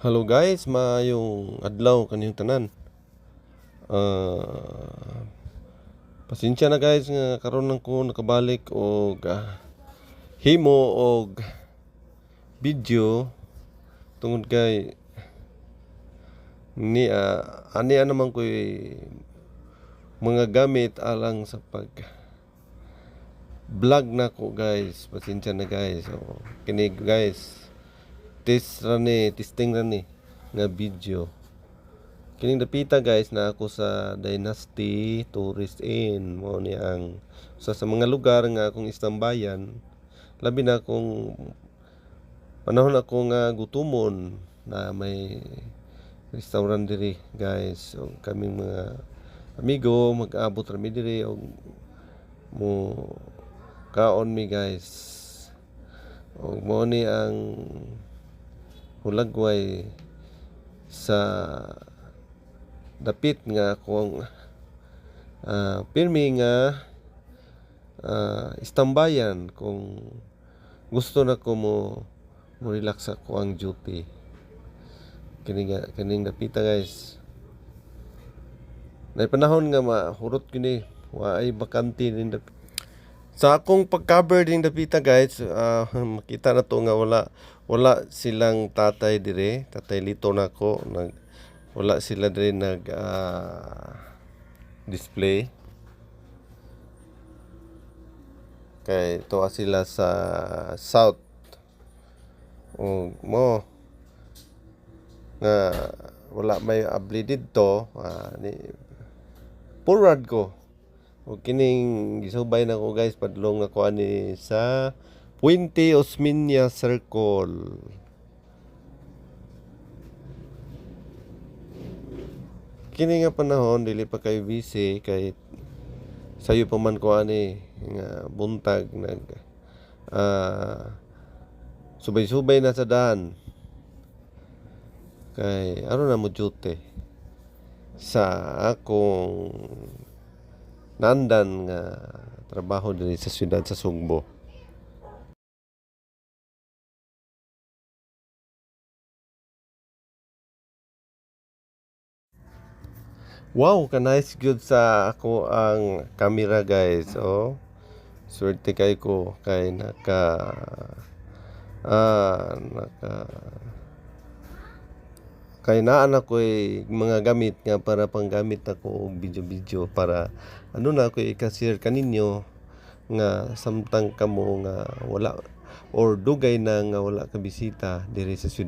Hello guys, maayong adlaw kaniyong tanan. Pasensya na guys nga karon lang ko nakabalik og himo og video tungod kay ani naman ko'y mga gamit alang sa pag vlog na ko guys. Pasensya na guys. So, kini guys testing rani nga video. Kining dapita guys na ako sa Dynasty Tourist Inn. Mo ni ang sa mga lugar nga akong istambayan. Labi na akong panahon ako nga gutumon na may restaurant diri guys. So kaming mga amigo mag-abot rami diri og mo kaon mi guys. Og mo ni ang hulagway sa dapit nga akong pirmi nga istambayan kung gusto na ko mo relax ako ang duty kining dapita guys. Nay panahon nga mahurot kini waay bakante ning sa akong pag-cover din dapita guys. Makita na to nga wala silang tatay dire, tatay Lito nako wala sila dire nag display kay tuwa sila sa south o mo nga wala may abli didto ni forward ko o kining gisubay na ko guys padlong ako ani sa Puente Osmeña Circle. Kini nga panahon dili pa kay busy kay sayo pa man ko ani nga buntag nag subay-subay na sa daan kay ano na mo duty sa akong nandan nga trabaho diri sa siyudad sa Sugbo. Wow, ka-nice good sa ako ang camera guys. Oh, swerte kay ko kay naka kay naa na ko'y mga gamit nga para panggamit ako og video para ano na ko i-share kaninyo nga samtang kamo nga wala or dugay na nga wala ka bisita diri sa